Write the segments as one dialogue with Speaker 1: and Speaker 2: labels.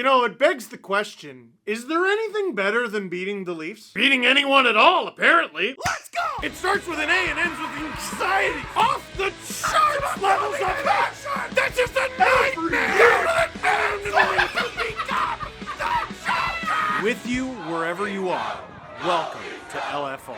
Speaker 1: It begs the question, is there anything better than beating the Leafs? Beating anyone at all, apparently. Let's go! It starts with an A and ends with anxiety. Off the charts levels of passion! That's just a nightmare! With you wherever you are, welcome to LFR.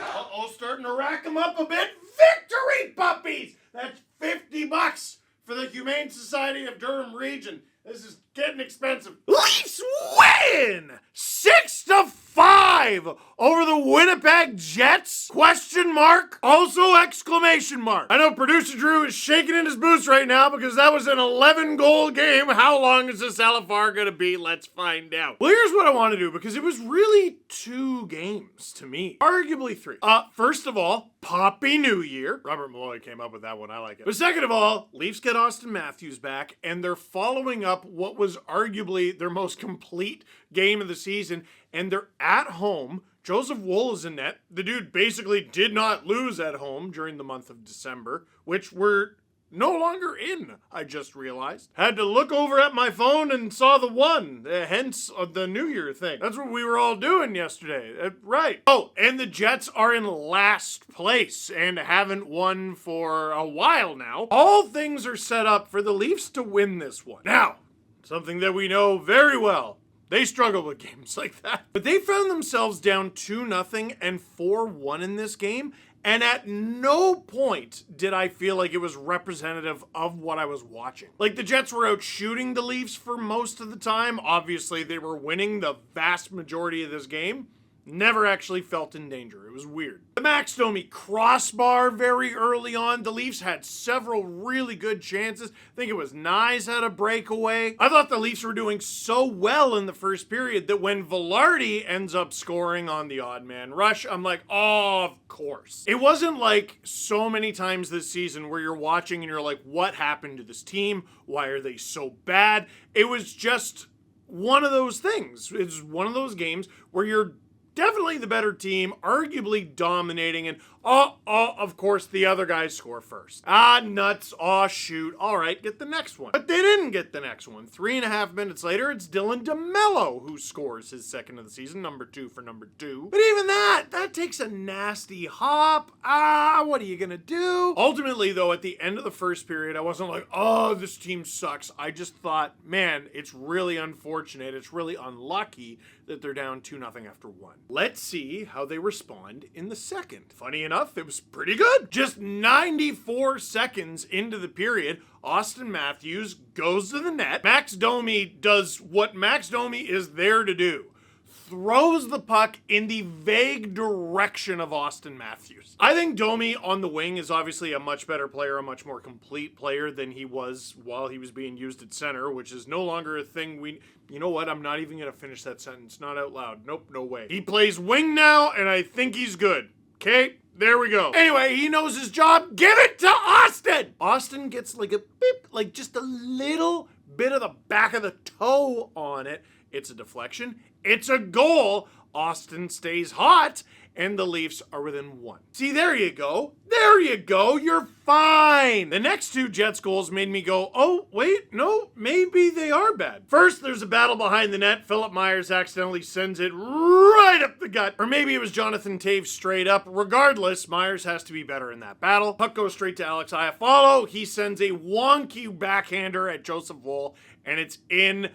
Speaker 1: Uh-oh, starting to rack them up a bit. Victory puppies! That's $50 for the Humane Society of Durham Region. This is getting expensive. Leafs win! 6-5 over the Winnipeg Jets? Question mark. Also exclamation mark. I know producer Drew is shaking in his boots right now because that was an 11-goal game. How long is this LFR gonna be? Let's find out. Well, here's what I want to do because it was really 2 games to me. Arguably 3. First of all, Papi New Year. Robert Malloy came up with that one. I like it. But second of all, Leafs get Austin Matthews back and they're following up what was arguably their most complete game of the season, and they're at home. Joseph Woll is in net. The dude basically did not lose at home during the month of December, which we're no longer in, I just realized. Had to look over at my phone and saw the 1, hence the New Year thing. That's what we were all doing yesterday, right. Oh, and the Jets are in last place and haven't won for a while now. All things are set up for the Leafs to win this one. Now, something that we know very well. They struggle with games like that. But they found themselves down 2-0 and 4-1 in this game. And at no point did I feel like it was representative of what I was watching. Like, the Jets were out shooting the Leafs for most of the time. Obviously, they were winning the vast majority of this game. Never actually felt in danger. It was weird. The Max Domi crossbar very early on. The Leafs had several really good chances. I think it was Nyes had a breakaway. I thought the Leafs were doing so well in the first period that when Velarde ends up scoring on the odd man rush, I'm like, oh, of course. It wasn't like so many times this season where you're watching and you're like, what happened to this team? Why are they so bad? It was just one of those things. It's one of those games where you're definitely the better team, arguably dominating, and of course, the other guys score first. Nuts, shoot. All right, get the next one. But they didn't get the next one. 3.5 minutes later, it's Dylan DeMello who scores his second of the season, number 2 for number 2. But even that takes a nasty hop. What are you gonna do? Ultimately, though, at the end of the first period, I wasn't like, oh, this team sucks. I just thought, man, it's really unfortunate. It's really unlucky that they're down 2-0 after 1. Let's see how they respond in the second. Funny enough, it was pretty good. Just 94 seconds into the period, Austin Matthews goes to the net. Max Domi does what Max Domi is there to do. Throws the puck in the vague direction of Austin Matthews. I think Domi on the wing is obviously a much better player, a much more complete player than he was while he was being used at center, which is no longer a thing you know what? I'm not even going to finish that sentence. Not out loud. Nope, no way. He plays wing now, and I think he's good. Okay? There we go. Anyway, he knows his job. Give it to Austin! Austin gets like a beep, like just a little bit of the back of the toe on it. It's a deflection. It's a goal. Austin stays hot, and the Leafs are within 1. See, there you go. There you go. You're fine. The next 2 Jets goals made me go, oh, wait, no, maybe they are bad. First, there's a battle behind the net. Philip Myers accidentally sends it right up the gut. Or maybe it was Jonathan Taves straight up. Regardless, Myers has to be better in that battle. Puck goes straight to Alex Iafallo. He sends a wonky backhander at Joseph Woll, and it's in.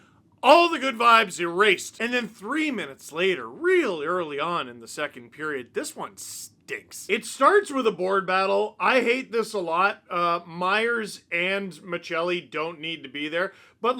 Speaker 1: All the good vibes erased. And then 3 minutes later, real early on in the second period, this one stinks. It starts with a board battle. I hate this a lot. Myers and Michelli don't need to be there. But,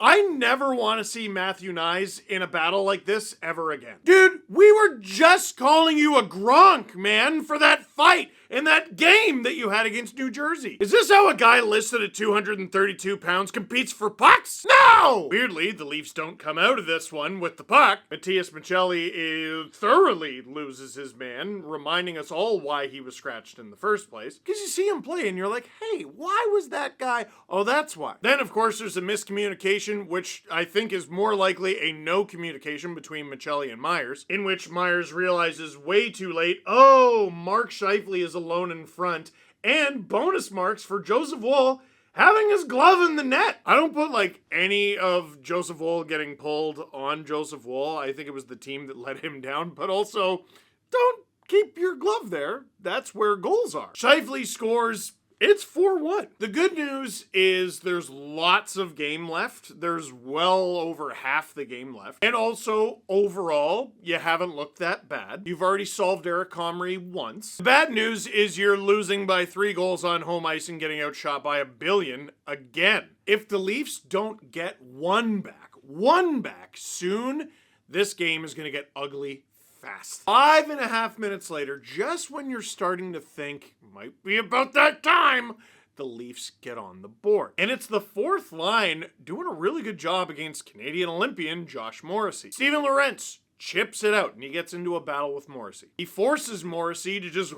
Speaker 1: I never want to see Matthew Nyes in a battle like this ever again. Dude, we were just calling you a Gronk, man, for that fight in that game that you had against New Jersey. Is this how a guy listed at 232 pounds competes for pucks? No! Weirdly, the Leafs don't come out of this one with the puck. Matias Michelli thoroughly loses his man, reminding us all why he was scratched in the first place. Because you see him play and you're like, hey, why was that guy? Oh, that's why. Then, of course, there's a miscommunication, which I think is more likely a no communication between Michelli and Myers, in which Myers realizes way too late, oh, Mark Scheifele is alone in front, and bonus marks for Joseph Woll having his glove in the net. I don't put like any of Joseph Woll getting pulled on Joseph Woll. I think it was the team that let him down, but also don't keep your glove there. That's where goals are. Scheifele scores. It's 4-1. The good news is there's lots of game left. There's well over half the game left. And also, overall, you haven't looked that bad. You've already solved Eric Comrie once. The bad news is you're losing by 3 goals on home ice and getting outshot by a billion again. If the Leafs don't get one back soon, this game is going to get ugly fast. 5.5 minutes later, just when you're starting to think, might be about that time, the Leafs get on the board. And it's the fourth line doing a really good job against Canadian Olympian Josh Morrissey. Steven Lorentz chips it out, and he gets into a battle with Morrissey. He forces Morrissey to just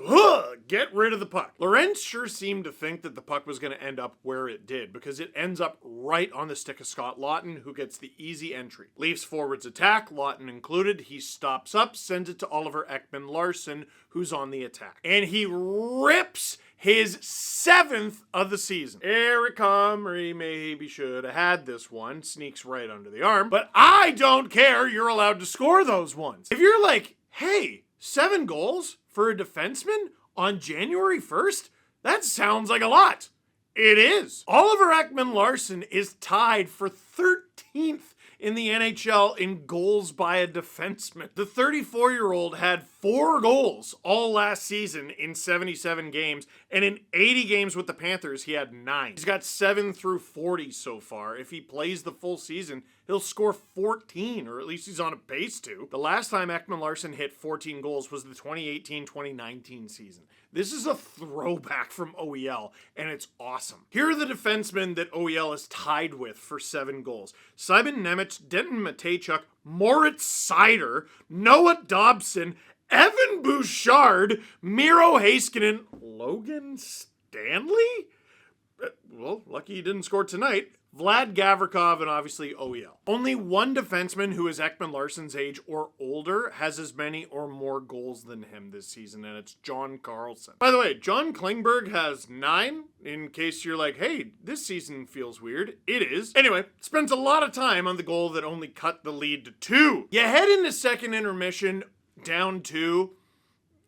Speaker 1: get rid of the puck. Lorentz sure seemed to think that the puck was going to end up where it did, because it ends up right on the stick of Scott Laughton, who gets the easy entry. Leafs forwards attack, Laughton included. He stops up, sends it to Oliver Ekman-Larsson, who's on the attack. And he rips his 7th of the season. Eric Comrie maybe should have had this one. Sneaks right under the arm. But I don't care. You're allowed to score those ones. If you're like, hey, 7 goals for a defenseman on January 1st? That sounds like a lot. It is. Oliver Ekman-Larsson is tied for 13th in the NHL in goals by a defenseman. The 34-year-old had 4 goals all last season in 77 games, and in 80 games with the Panthers, he had 9. He's got 7 through 40 so far. If he plays the full season, he'll score 14, or at least he's on a pace to. The last time Ekman-Larsson hit 14 goals was the 2018-2019 season. This is a throwback from OEL, and it's awesome. Here are the defensemen that OEL is tied with for 7 goals. Simon Nemec, Denton Mateychuk, Moritz Seider, Noah Dobson, Evan Bouchard, Miro Heiskanen, Logan Stanley? Well, lucky he didn't score tonight. Vlad Gavrikov, and obviously OEL. Only one defenseman who is Ekman-Larsson's age or older has as many or more goals than him this season, and it's John Carlson. By the way, John Klingberg has 9, in case you're like, hey, this season feels weird. It is. Anyway, spent a lot of time on the goal that only cut the lead to 2. You head into second intermission, down 2.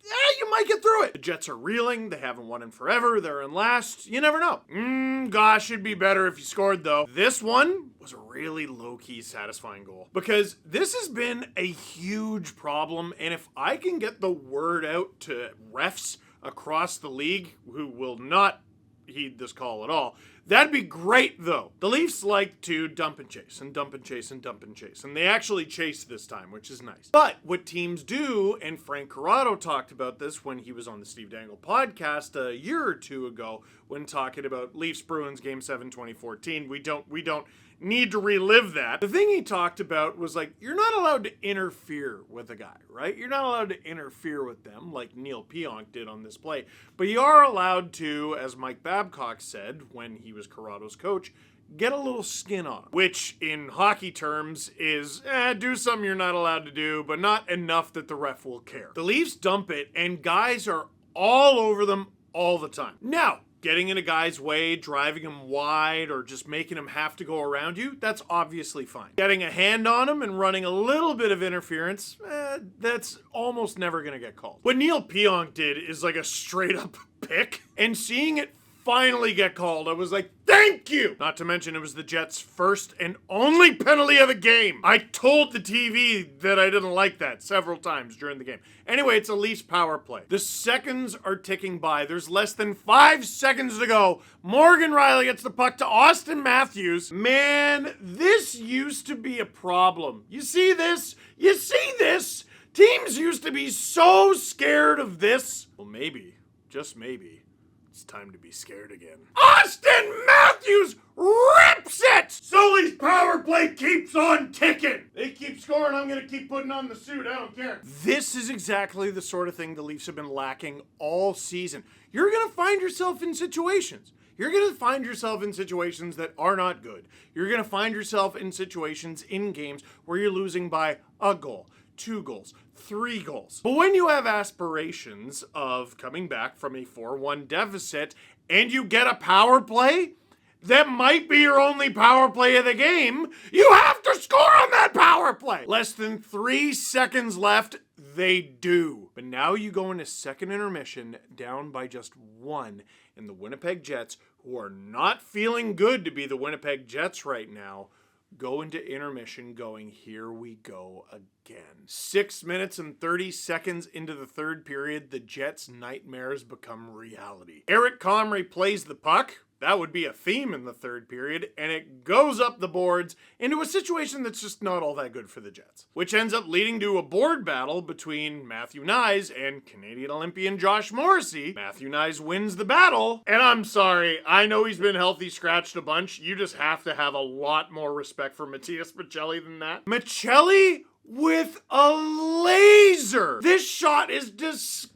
Speaker 1: Yeah, you might get through it. The Jets are reeling. They haven't won in forever. They're in last. You never know. Gosh, it'd be better if you scored, though. This one was a really low-key satisfying goal, because this has been a huge problem, and if I can get the word out to refs across the league who will not heed this call at all, that'd be great, though. The Leafs like to dump and chase and dump and chase and dump and chase, and they actually chase this time, which is nice. But what teams do, and Frank Corrado talked about this when he was on the Steve Dangle podcast a year or 2 ago when talking about Leafs Bruins Game 7 2014. We don't need to relive that. The thing he talked about was like, you're not allowed to interfere with a guy, right? You're not allowed to interfere with them like Neil Pionk did on this play, but you are allowed to, as Mike Babcock said when he was Corrado's coach, get a little skin on him, which in hockey terms is do something you're not allowed to do, but not enough that the ref will care. The Leafs dump it, and guys are all over them all the time. Now, getting in a guy's way, driving him wide, or just making him have to go around you, that's obviously fine. Getting a hand on him and running a little bit of interference, that's almost never going to get called. What Neil Pionk did is like a straight up pick, and seeing it finally get called, I was like, thank you! Not to mention it was the Jets' first and only penalty of the game. I told the TV that I didn't like that several times during the game. Anyway, it's a Leafs power play. The seconds are ticking by. There's less than 5 seconds to go. Morgan Rielly gets the puck to Austin Matthews. Man, this used to be a problem. You see this? You see this? Teams used to be so scared of this. Well, maybe, just maybe, it's time to be scared again. Austin Matthews rips it! Sully's power play keeps on ticking. They keep scoring, I'm gonna keep putting on the suit, I don't care. This is exactly the sort of thing the Leafs have been lacking all season. You're gonna find yourself in situations. You're going to find yourself in situations that are not good. You're going to find yourself in situations in games where you're losing by a goal, 2 goals, 3 goals. But when you have aspirations of coming back from a 4-1 deficit and you get a power play, that might be your only power play of the game, you have to score on that power play. Less than 3 seconds left, they do. But now you go into second intermission down by just 1, and the Winnipeg Jets, who are not feeling good to be the Winnipeg Jets right now, go into intermission going, here we go again. 6 minutes and 30 seconds into the third period, the Jets' nightmares become reality. Eric Comrie plays the puck. That would be a theme in the third period, and it goes up the boards into a situation that's just not all that good for the Jets, which ends up leading to a board battle between Matthew Knies and Canadian Olympian Josh Morrissey. Matthew Knies wins the battle, and I'm sorry, I know he's been healthy scratched a bunch. You just have to have a lot more respect for Matthias Maccelli than that. Maccelli with a laser! This shot is disgusting!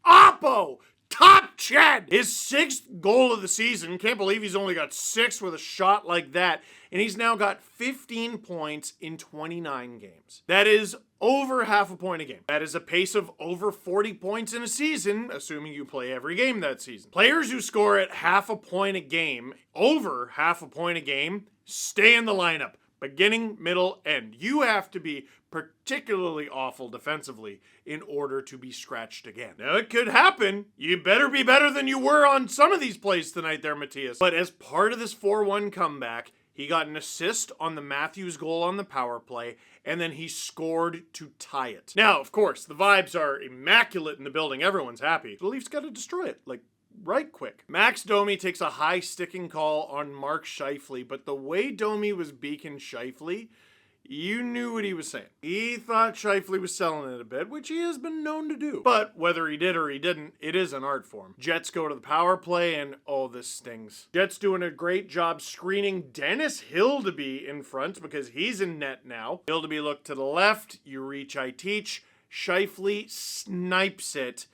Speaker 1: Oppo! Top Chad! His 6th goal of the season. Can't believe he's only got 6 with a shot like that. And he's now got 15 points in 29 games. That is over half a point a game. That is a pace of over 40 points in a season, assuming you play every game that season. Players who score at half a point a game, over half a point a game, stay in the lineup. Beginning, middle, end. You have to be particularly awful defensively in order to be scratched again. Now, it could happen. You better be better than you were on some of these plays tonight there, Matthias. But as part of this 4-1 comeback, he got an assist on the Matthews goal on the power play, and then he scored to tie it. Now, of course, the vibes are immaculate in the building. Everyone's happy. The Leafs got to destroy it. Right quick. Max Domi takes a high sticking call on Mark Scheifele, but the way Domi was beaking Scheifele, you knew what he was saying. He thought Scheifele was selling it a bit, which he has been known to do. But whether he did or he didn't, it is an art form. Jets go to the power play, and oh, this stings. Jets doing a great job screening Dennis Hildeby in front because he's in net now. Hildeby looked to the left. You reach, I teach. Scheifele snipes it.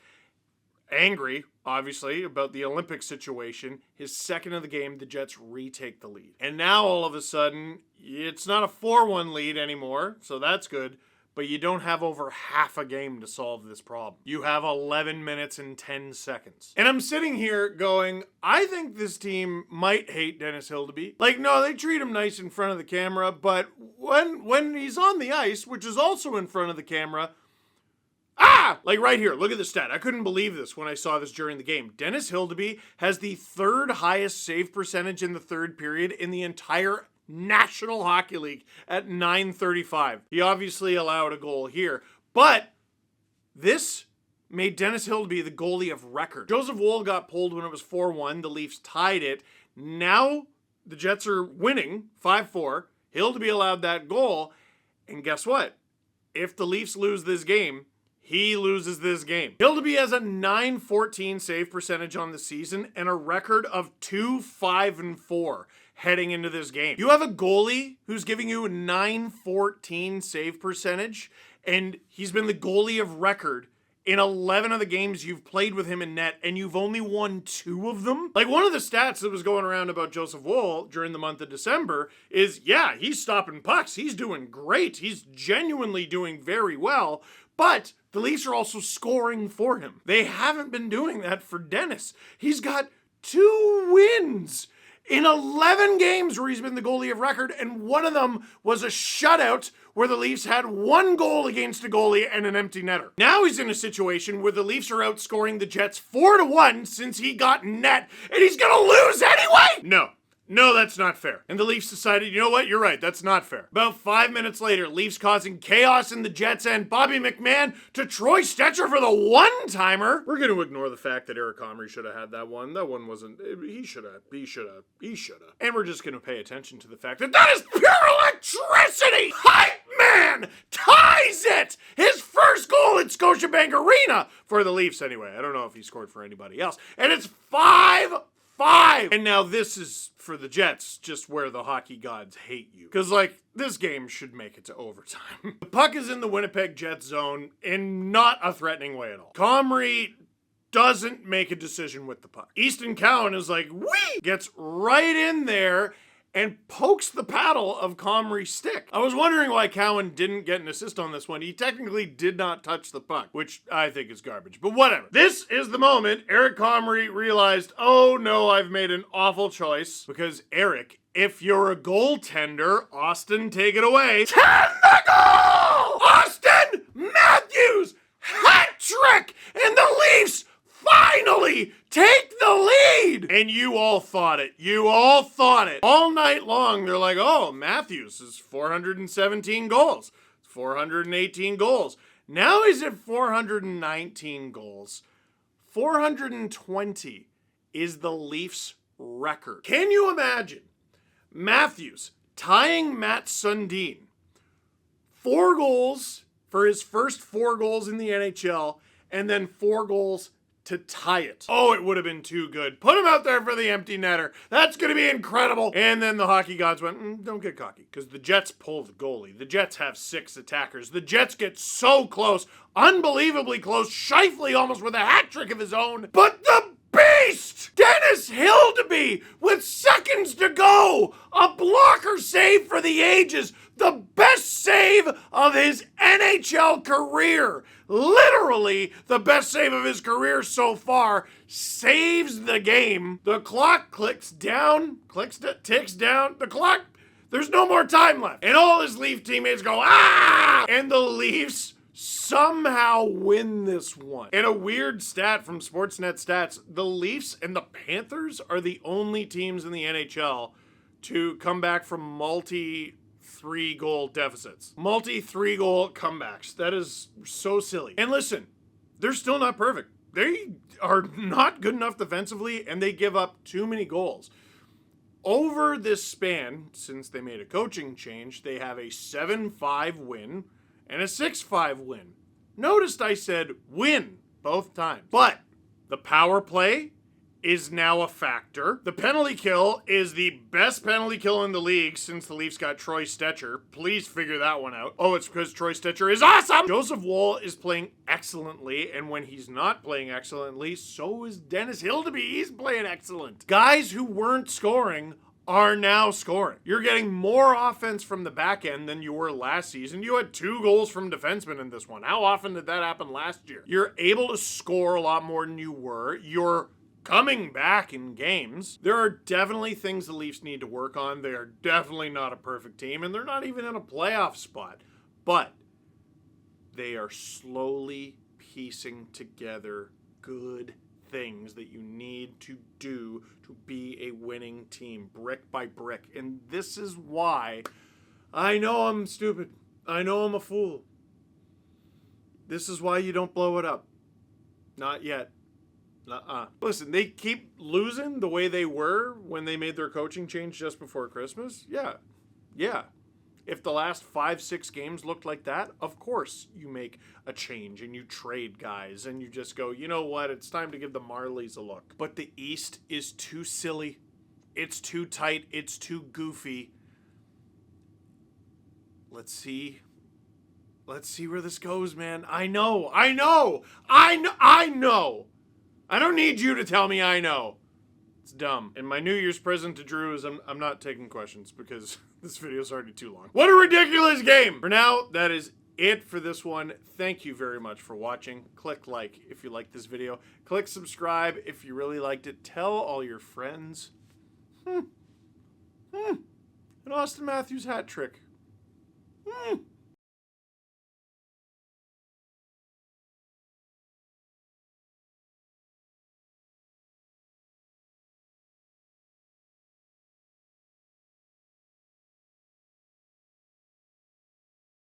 Speaker 1: Angry, obviously, about the Olympic situation. His 2nd of the game, the Jets retake the lead. And now, all of a sudden, it's not a 4-1 lead anymore, so that's good, but you don't have over half a game to solve this problem. You have 11 minutes and 10 seconds. And I'm sitting here going, I think this team might hate Dennis Hildeby. No, they treat him nice in front of the camera, but when he's on the ice, which is also in front of the camera, right here, look at the stat. I couldn't believe this when I saw this during the game. Dennis Hildeby has the 3rd highest save percentage in the third period in the entire National Hockey League at .935. He obviously allowed a goal here, but this made Dennis Hildeby the goalie of record. Joseph Woll got pulled when it was 4-1. The Leafs tied it. Now the Jets are winning 5-4. Hildeby allowed that goal, and guess what? If the Leafs lose this game, he loses this game. Hildeby has a .914 save percentage on the season and a record of 2-5-4 heading into this game. You have a goalie who's giving you a .914 save percentage, and he's been the goalie of record in 11 of the games you've played with him in net, and you've only won 2 of them? One of the stats that was going around about Joseph Woll during the month of December is, yeah, he's stopping pucks. He's doing great. He's genuinely doing very well, but the Leafs are also scoring for him. They haven't been doing that for Dennis. He's got 2 wins in 11 games where he's been the goalie of record, and one of them was a shutout where the Leafs had 1 goal against a goalie and an empty netter. Now he's in a situation where the Leafs are outscoring the Jets 4-1 since he got net, and he's gonna lose anyway! No, that's not fair. And the Leafs decided, you know what, you're right, that's not fair. About 5 minutes later, Leafs causing chaos in the Jets end. Bobby McMahon to Troy Stetcher for the one-timer. We're going to ignore the fact that Eric Comrie should have had that one. That one wasn't, he should have. And we're just going to pay attention to the fact that that is pure electricity! Hype Man ties it! His first goal at Scotiabank Arena for the Leafs anyway. I don't know if he scored for anybody else. And it's 5-5. And now this is, for the Jets, just where the hockey gods hate you. Because, this game should make it to overtime. The puck is in the Winnipeg Jets zone in not a threatening way at all. Comrie doesn't make a decision with the puck. Easton Cowan is like, whee! Gets right in there and pokes the paddle of Comrie's stick. I was wondering why Cowan didn't get an assist on this one. He technically did not touch the puck, which I think is garbage, but whatever. This is the moment Eric Comrie realized, oh no, I've made an awful choice, because Eric, if you're a goaltender, Austin, take it away. 10 the goal! Austin Matthews, hat trick, and the Leafs finally take the lead! And you all thought it. You all thought it. All night long, they're like, oh, Matthews is 417 goals. 418 goals. Now he's at 419 goals. 420 is the Leafs' record. Can you imagine Matthews tying Matt Sundin? 4 goals for his first 4 goals in the NHL, and then 4 goals to tie it. Oh, it would have been too good. Put him out there for the empty netter. That's going to be incredible. And then the hockey gods went, don't get cocky, because the Jets pull the goalie. The Jets have 6 attackers. The Jets get so close, unbelievably close. Scheifele almost with a hat trick of his own. But the beast, Dennis Hildeby, with seconds to go, a blocker save for the ages, the best save of his NHL career, literally the best save of his career so far, saves the game. The clock ticks down, the clock, there's no more time left. And all his Leaf teammates go, ah! And the Leafs somehow win this one. And a weird stat from Sportsnet Stats, the Leafs and the Panthers are the only teams in the NHL to come back from multi-3-goal deficits. Multi-3-goal comebacks. That is so silly. And listen, they're still not perfect. They are not good enough defensively, and they give up too many goals. Over this span, since they made a coaching change, they have a 7-5 win and a 6-5 win. Noticed I said win both times. But the power play is now a factor. The penalty kill is the best penalty kill in the league since the Leafs got Troy Stecher. Please figure that one out. Oh, it's because Troy Stecher is awesome! Joseph Woll is playing excellently, and when he's not playing excellently, so is Dennis Hildeby. He's playing excellent. Guys who weren't scoring are now scoring. You're getting more offense from the back end than you were last season. You had 2 goals from defensemen in this one. How often did that happen last year? You're able to score a lot more than you were. You're coming back in games. There are definitely things the Leafs need to work on. They are definitely not a perfect team, and they're not even in a playoff spot. But they are slowly piecing together good things that you need to do to be a winning team, brick by brick. And this is why I know I'm stupid. I know I'm a fool. This is why you don't blow it up. Not yet. Listen, they keep losing the way they were when they made their coaching change just before Christmas. Yeah. If the last 5-6 games looked like that, of course you make a change and you trade guys and you just go, you know what, it's time to give the Marlies a look. But the East is too silly. It's too tight. It's too goofy. Let's see where this goes, man. I know. I don't need you to tell me I know. It's dumb. And my New Year's present to Drew is I'm not taking questions because this video is already too long. What a ridiculous game! For now, that is it for this one. Thank you very much for watching. Click like if you liked this video. Click subscribe if you really liked it. Tell all your friends. An Austin Matthews hat trick.